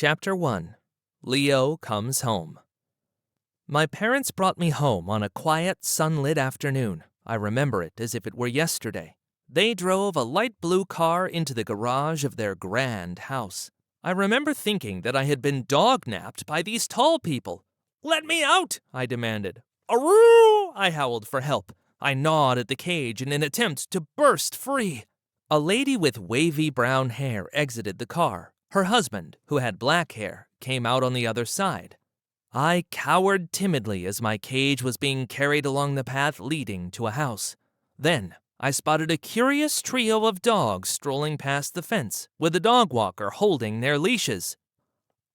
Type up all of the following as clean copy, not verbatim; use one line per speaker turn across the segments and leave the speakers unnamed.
Chapter 1. Leo Comes Home. My parents brought me home on a quiet, sunlit afternoon. I remember it as if it were yesterday. They drove a light blue car into the garage of their grand house. I remember thinking that I had been dog-napped by these tall people. "Let me out!" I demanded. "Aroo!" I howled for help. I gnawed at the cage in an attempt to burst free. A lady with wavy brown hair exited the car. Her husband, who had black hair, came out on the other side. I cowered timidly as my cage was being carried along the path leading to a house. Then I spotted a curious trio of dogs strolling past the fence, with a dog walker holding their leashes.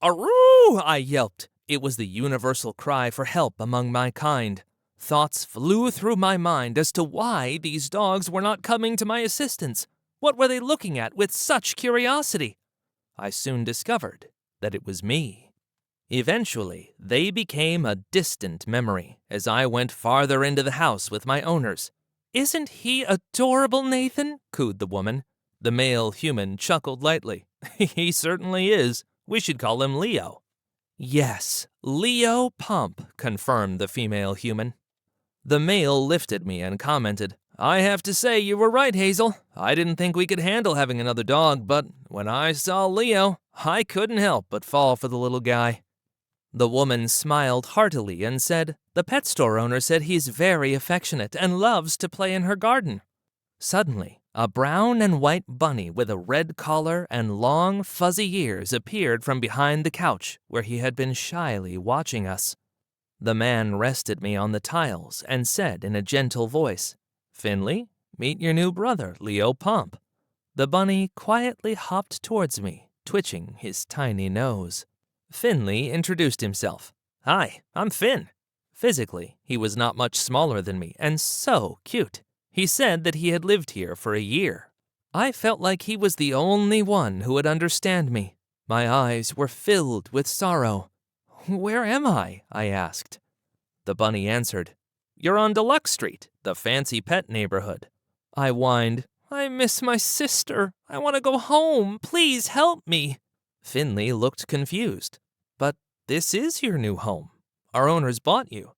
"Aroo!" I yelped. It was the universal cry for help among my kind. Thoughts flew through my mind as to why these dogs were not coming to my assistance. What were they looking at with such curiosity? I soon discovered that it was me. Eventually, they became a distant memory as I went farther into the house with my owners. "Isn't he adorable, Nathan?" cooed the woman. The male human chuckled lightly. "He certainly is. We should call him Leo." "Yes, Leo Pomp," confirmed the female human. The male lifted me and commented, "I have to say you were right, Hazel. I didn't think we could handle having another dog, but when I saw Leo, I couldn't help but fall for the little guy." The woman smiled heartily and said, "The pet store owner said he's very affectionate and loves to play in her garden." Suddenly, a brown and white bunny with a red collar and long, fuzzy ears appeared from behind the couch where he had been shyly watching us. The man rested me on the tiles and said in a gentle voice, "Finley, meet your new brother, Leo Pomp." The bunny quietly hopped towards me, twitching his tiny nose. Finley introduced himself. "Hi, I'm Finn." Physically, he was not much smaller than me and so cute. He said that he had lived here for a year. I felt like he was the only one who would understand me. My eyes were filled with sorrow. "Where am I?" I asked. The bunny answered, "You're on Deluxe Street, the fancy pet neighborhood." I whined, "I miss my sister. I want to go home. Please help me." Finley looked confused. "But this is your new home. Our owners bought you."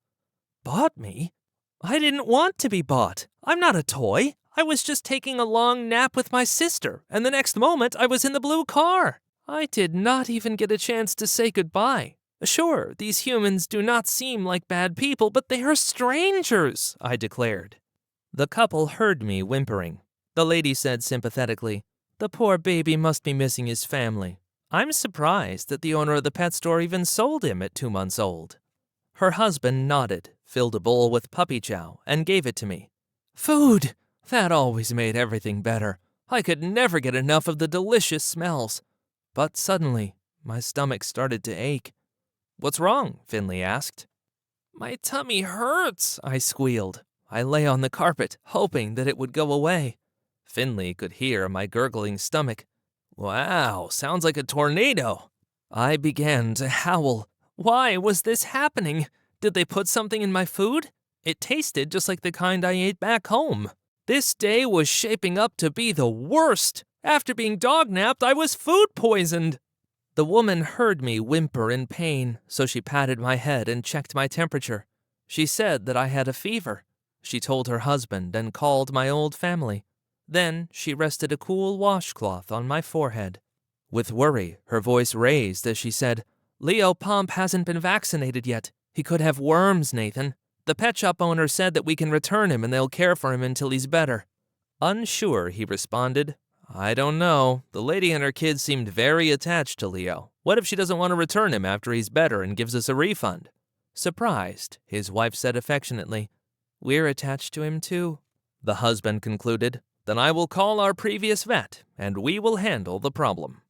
"Bought me? I didn't want to be bought. I'm not a toy. I was just taking a long nap with my sister, and the next moment I was in the blue car. I did not even get a chance to say goodbye. Sure, these humans do not seem like bad people, but they are strangers," I declared. The couple heard me whimpering. The lady said sympathetically, "The poor baby must be missing his family. I'm surprised that the owner of the pet store even sold him at 2 months old." Her husband nodded, filled a bowl with puppy chow, and gave it to me. Food! That always made everything better. I could never get enough of the delicious smells. But suddenly, my stomach started to ache. "What's wrong?" Finley asked. "My tummy hurts," I squealed. I lay on the carpet, hoping that it would go away. Finley could hear my gurgling stomach. "Wow, sounds like a tornado." I began to howl. Why was this happening? Did they put something in my food? It tasted just like the kind I ate back home. This day was shaping up to be the worst. After being dog-napped, I was food poisoned. The woman heard me whimper in pain, so she patted my head and checked my temperature. She said that I had a fever. She told her husband and called my old family. Then she rested a cool washcloth on my forehead. With worry, her voice raised as she said, "Leo Pomp hasn't been vaccinated yet. He could have worms, Nathan. The pet shop owner said that we can return him and they'll care for him until he's better." Unsure, he responded, "I don't know. The lady and her kids seemed very attached to Leo. What if she doesn't want to return him after he's better and gives us a refund?" Surprised, his wife said affectionately, "We're attached to him too." The husband concluded, "Then I will call our previous vet, and we will handle the problem."